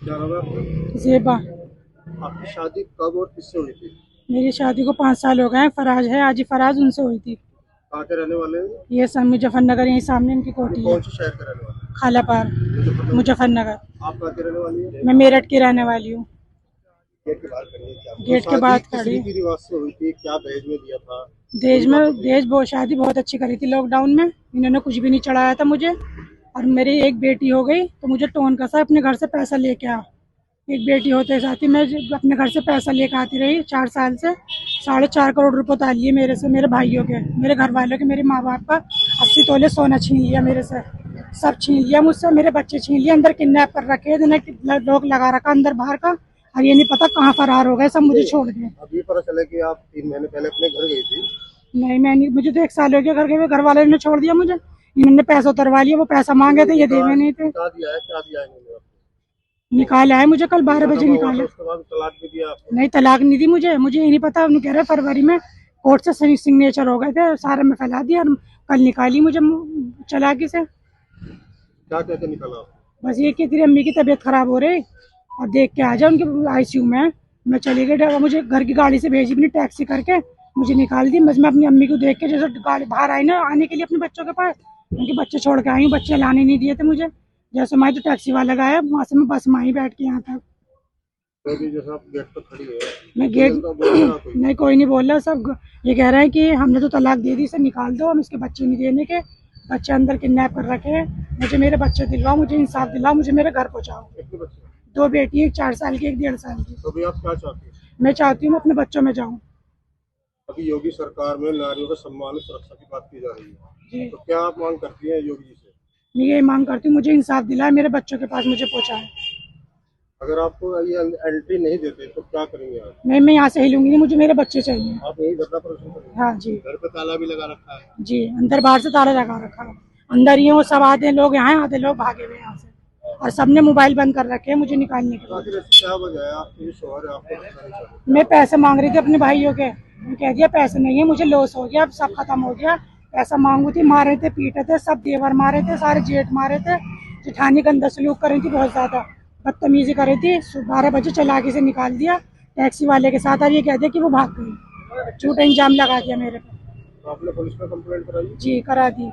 क्या नाम है आपका? ज़ेबा। आपकी शादी कब और किससे हुई थी? मेरी शादी को 5 साल हो गए हैं। फराज है, आजी फराज, उनसे हुई थी। कहाँ के रहने वाले हैं? ये सब मुजफ्फरनगर, यहीं सामने इनकी ये कोठी है। कौन से शहर के रहने वाले हैं? खालापार, मुजफ्फरनगर। मुजफ्फरनगर। आप कहाँ की रहने वाली है? मैं मेरठ की रहने वाली हूँ। गेट के बाहर खड़ी है क्या? तो गेट के शादी बाद किस खड़ी। रीति रिवाज से हुई थी? क्या दहेज में दिया था? दहेज पूरी में, बात बताइए। दहेज बहुत, शादी बहुत अच्छी करी थी लॉकडाउन में। इन्होंने कुछ भी नहीं चढ़ाया था मुझे। और मेरी एक बेटी हो गई तो मुझे टोन कसा अपने घर से पैसा लेके आ। एक बेटी होते साथ ही मैं अपने घर से पैसा लेके आती रही 4 साल से। 4.5 करोड़ रुपए उतार लिए मेरे से, मेरे भाइयों के, मेरे घर वालों के, मेरे माँ बाप का। 80 तोले सोना छीन लिया मेरे से। सब छीन लिया मुझसे, मेरे बच्चे छीन लिए, अंदर किडनैप कर रखे हैं, इन्हें लोग लगा रखा अंदर बाहर का। और ये नहीं पता कहाँ फरार हो गए, सब मुझे नहीं, छोड़ गए। अब ये पता चला कि आप 3 महीने पहले अपने घर गई थी। नहीं, मैं नहीं, मुझे तो 1 साल हो गया घर के हुए, घर वाले ने छोड़ दिया मुझे। इन्होंने पैसा उतरवा लिया, वो पैसा मांगे थे, ये देवे नहीं थे। निकाह दिया है? क्या दिया है इन्होंने आपको? निकाल आए मुझे, कल 12 बजे मुकदमा हुआ था, निकाले। उसके बाद तलाक भी दिया आपको? नहीं, तलाक नहीं दी मुझे, मुझे ये नहीं पता। उन्होंने कह रहे फरवरी में कोर्ट से सिग्नेचर हो गए थे, सारे में फैला दिया और कल निकाली मुझे चालाकी से। क्या क्या क्या निकाला आपको? बस ये कि तेरी अम्मी की तबीयत खराब हो रही और देख के आ जा, उनके आईसीयू में है। मैं चली गई, मुझे घर की गाड़ी से भेजी भी नहीं, टैक्सी करके मुझे निकाल दी। बस मैं अपनी अम्मी को देख के जैसे गाड़ी बाहर आई ना आने के लिए अपने बच्चों के पास, उनके बच्चे छोड़ के आई हूँ। बच्चे लाने नहीं दिए थे मुझे। जैसे मैं तो टैक्सी वाला गया, वहाँ से मैं बस में ही बैठ के यहाँ तक। तो अभी जैसे आप गेट पर खड़ी है, मैं कोई गेट अंदर बोल रहा कोई? नहीं, कोई नहीं बोल रहा। सब ये कह रहे हैं कि हमने तो तलाक दे दी, इसे निकाल दो, हम इसके बच्चे नहीं देने के। बच्चे अंदर किडनैप कर रखे हैं। मुझे मेरे बच्चे दिलवाओ, मुझे इंसाफ दिलाओ, मुझे मेरे घर पहुँचाओ। कितने बच्चे हैं? 2 बेटी, एक 4 साल की, एक 1.5 साल की। तो अभी आप क्या चाहती हैं? मैं चाहती हूँ मैं अपने बच्चों में जाऊँ। अभी योगी सरकार में नारियों के सम्मान और सुरक्षा की बात की जा रही है, जी, तो क्या आप मांग करती हैं योगी जी से? मैं ये मांग करती हूँ, मुझे इंसाफ दिलाए, मेरे बच्चों के पास मुझे पहुँचाए। अगर आपको ये एंट्री नहीं देते तो क्या करेंगे आप? मैं यहाँ से हिलूंगी नहीं, मुझे मेरे बच्चे चाहिए। आप यही धरना प्रदर्शन करेंगे? हाँ जी। घर पे ताला भी लगा रखा है? जी, अंदर बाहर से ताला लगा रखा है। अंदर ही है वो सब, आधे लोग यहाँ हैं, आधे लोग भागे हुए हैं यहाँ से। और सबने मोबाइल बंद कर रखे हैं मुझे निकालने के तो लिए। आखिर ऐसी क्या वजह है, आपके जो शोहर है आपको रखना नहीं चाहते? मैं पैसे मांग रही थी अपने भाइयों के। मैं कह दिया पैसे नहीं है, मुझे लॉस हो गया, अब सब खत्म हो गया। पैसा मांगू थी, मारे थे, पीटे थे, सब देवर मारे थे, सारे जेठ मारे थे। जेठानी गंदा सलूक कर रही थी, बहुत ज्यादा बदतमीजी कर रही थी। 12 बजे चालाकी से निकाल दिया टैक्सी वाले के साथ। और ये कह दिया कि वो भाग गई। झूठा इंजाम लगा दिया मेरे पे। तो आपने पुलिस में कंप्लेंट कराई? जी, करा दी।